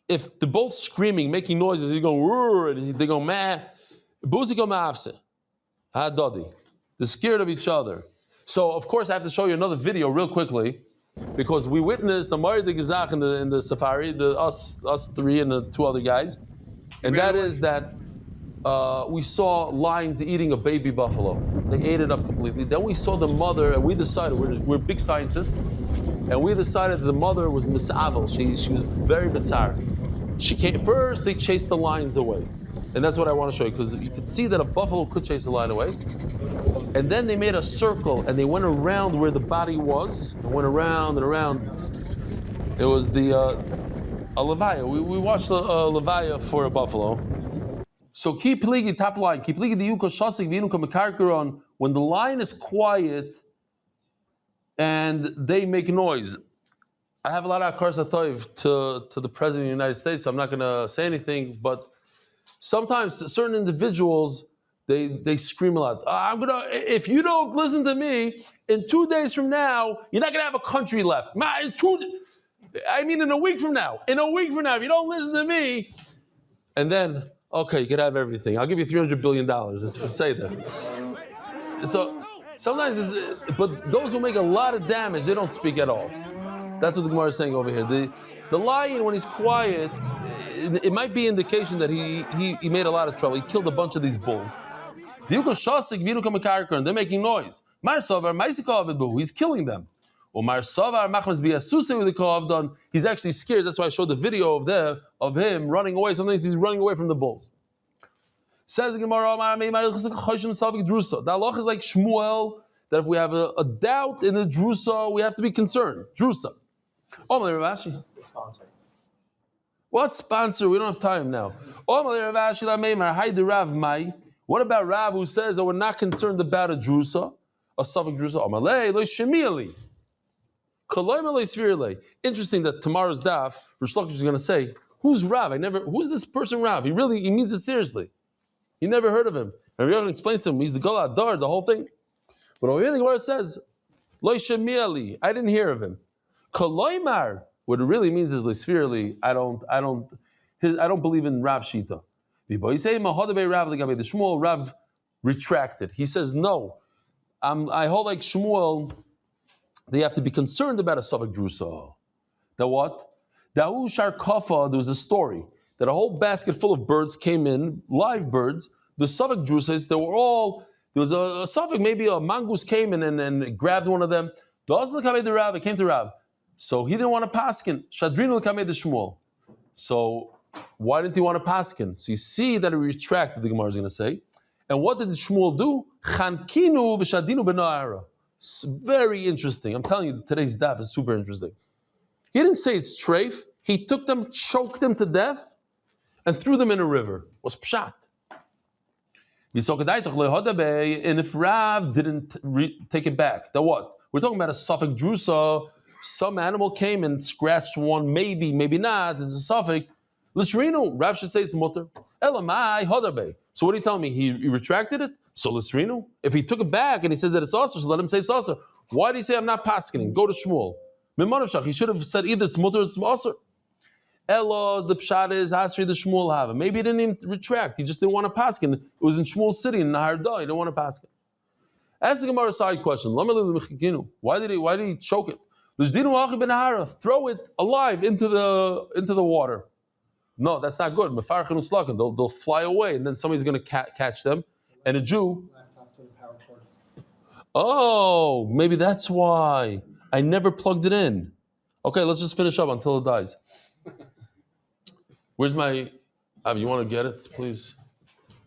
If they're both screaming, making noises, you go, and they go, meh. They're scared of each other. So, of course, I have to show you another video real quickly because we witnessed the Mari de Gizach in the safari, us 3 and the 2 other guys. And that is that we saw lions eating a baby buffalo. They ate it up completely. Then we saw the mother, and we decided, we're big scientists, and we decided that the mother was misavel. She was very bitzar. She came first. They chased the lions away. And that's what I want to show you, because you could see that a buffalo could chase a lion away. And then they made a circle, and they went around where the body was, and went around and around. It was a levaya. We watched a levaya for a buffalo. So keep pligi, top line, keep pligi the yuko shasik v'inu kamekarkaron. When the lion is quiet and they make noise. I have a lot of akar satoiv to the President of the United States, so I'm not going to say anything, but sometimes certain individuals, they scream a lot. If you don't listen to me, in 2 days from now, you're not going to have a country left. In a week from now. In a week from now, if you don't listen to me, and then, okay, you can have everything. I'll give you $300 billion. It's for say that. So sometimes, but those who make a lot of damage, they don't speak at all. That's what the Gemara is saying over here. The lion, when he's quiet, it might be indication that he made a lot of trouble. He killed a bunch of these bulls. They're making noise. He's killing them. He's actually scared. That's why I showed the video of him running away. Sometimes he's running away from the bulls. Says the Gemara, the halach is like Shmuel, that if we have a doubt in the drusa, we have to be concerned. Drusa. The sponsor. What sponsor? We don't have time now. What about Rav who says that we're not concerned about a drusa, a suffix drusa? Interesting that tomorrow's daf, Rish Lakish is going to say, who's Rav? Who's this person Rav? He means it seriously. You never heard of him. And Rav explains to him, he's the Gol Adar, the whole thing. But over here the Gemara says, Lo Shemieli, I didn't hear of him. Koloimar, what it really means is Lisfirli, I don't believe in Rav Shita. The Shmuel Rav retracted. He says, no, I hold like Shmuel, they have to be concerned about a Safek Drusa. That what? Dahu Shar Kafa, there was a story that a whole basket full of birds came in, live birds. The Safek Drusas, there was a Safek, maybe a mongoose came in and grabbed one of them. It came to Rav. So he didn't want to paskin. Shadrinu Kamei de Shmuel. So why didn't he want to paskin? So you see that he retracted, the Gemara is going to say. And what did Shmuel do? Chankinu v'shadinu b'na'ara. Very interesting. I'm telling you, today's daf is super interesting. He didn't say it's treif. He took them, choked them to death, and threw them in a river. It was pshat. And if Rav didn't take it back, then what? We're talking about a suffix drusa. Some animal came and scratched one, maybe not. It's a suffix. Lisrinu, Rav should say it's mutter. Elamai hodabe. So what are you telling me? He retracted it? So Lisrinu? If he took it back and he says that it's also, so let him say it's also. Why did he say I'm not paskening? Go to Shmuel. He should have said either it's mutter or it's also. Ella, the pshat is Asri the Shmuel have. Maybe he didn't even retract. He just didn't want to paskin. It was in Shmuel's city in Nahar Da. He didn't want to paskin. Ask the Gemara a side question. Why did he choke it? Throw it alive into the water. No, that's not good. They'll fly away, and then somebody's going to catch them. And a Jew. Oh, maybe that's why. I never plugged it in. Okay, let's just finish up until it dies. Where's my... you want to get it, please?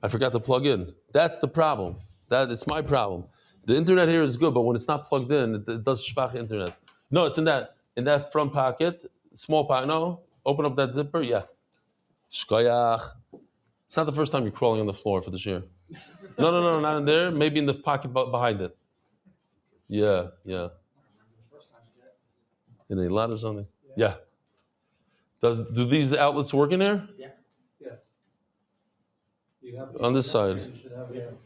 I forgot to plug in. That's the problem. It's my problem. The internet here is good, but when it's not plugged in, it does shvach internet. No, it's in that front pocket, small pocket. No, open up that zipper. Yeah. Shkoyach. It's not the first time you're crawling on the floor for the shir. No, not in there. Maybe in the pocket behind it. Yeah. In a lot or something. Yeah. Do these outlets work in there? Yeah. You have on this side. You should have it.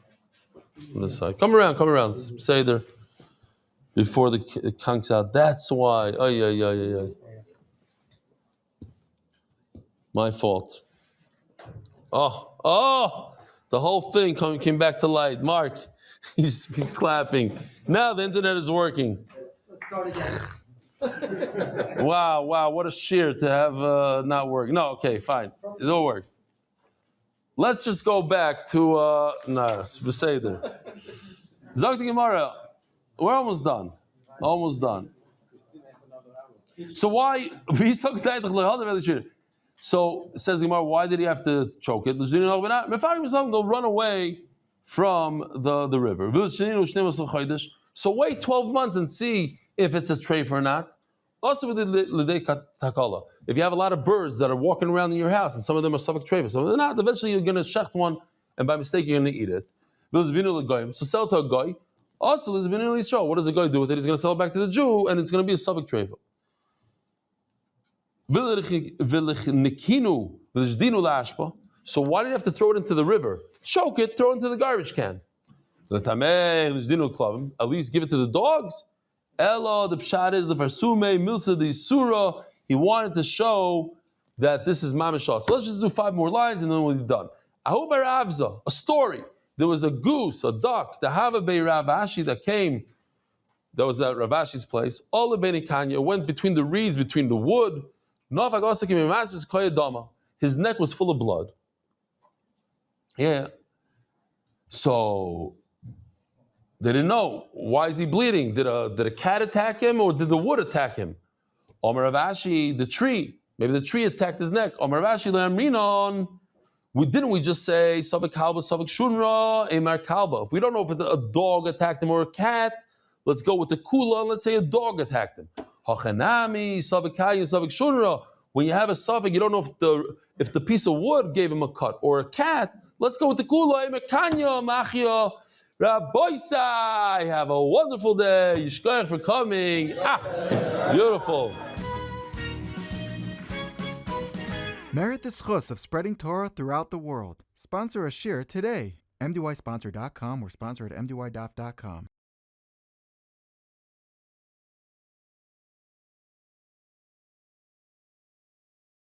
On this side. Come around. Say there. Before it conks out. That's why. Yeah. My fault. Oh! The whole thing came back to light. Mark, he's clapping. Now the internet is working. Let's start again. Wow, what a sheer to have not work. No, okay, fine. It'll work. Let's just go back to Beseder. Zok the Gemara. We're almost done. So why So says Gemara, why did he have to choke it? They'll run away from the river. So wait 12 months and see if it's a treif or not. Also, if you have a lot of birds that are walking around in your house, and some of them are suffolk treif, some of them are not, eventually you're going to shecht one, and by mistake you're going to eat it. So sell it to a guy. Also, what does the guy do with it? He's going to sell it back to the Jew, and it's going to be a suffolk treif. So why did you have to throw it into the river? Choke it, throw it into the garbage can. At least give it to the dogs. Ella, the pshat is the farsume, milsa, the surah. He wanted to show that this is mamashah. So let's just do 5 more lines and then we'll be done. Ahu bar Avza, a story. There was a goose, a duck, the Havabei Rav Ashi that came. That was at Rav Ashi's place. All the Beni Kanya went between the reeds, between the wood. His neck was full of blood. Yeah. So they didn't know. Why is he bleeding? Did a cat attack him or did the wood attack him? Omer Rav Ashi, the tree. Maybe the tree attacked his neck. Omer Rav Ashi le'amrinon. Didn't we just say Savik Kalba, Savik Shunra, Emar Kalba? If we don't know if a dog attacked him or a cat, let's go with the Kula and let's say a dog attacked him. Hachanami, Savik Kaya, Savik Shunra. When you have a Savik, you don't know if the piece of wood gave him a cut or a cat. Let's go with the Kula, Emar Kanya, Machia, Rabboisai. Have a wonderful day. Yishkoyach for coming. Beautiful. Merit the schus of spreading Torah throughout the world. Sponsor a shir today. MDYsponsor.com or sponsor at MDYDaf.com.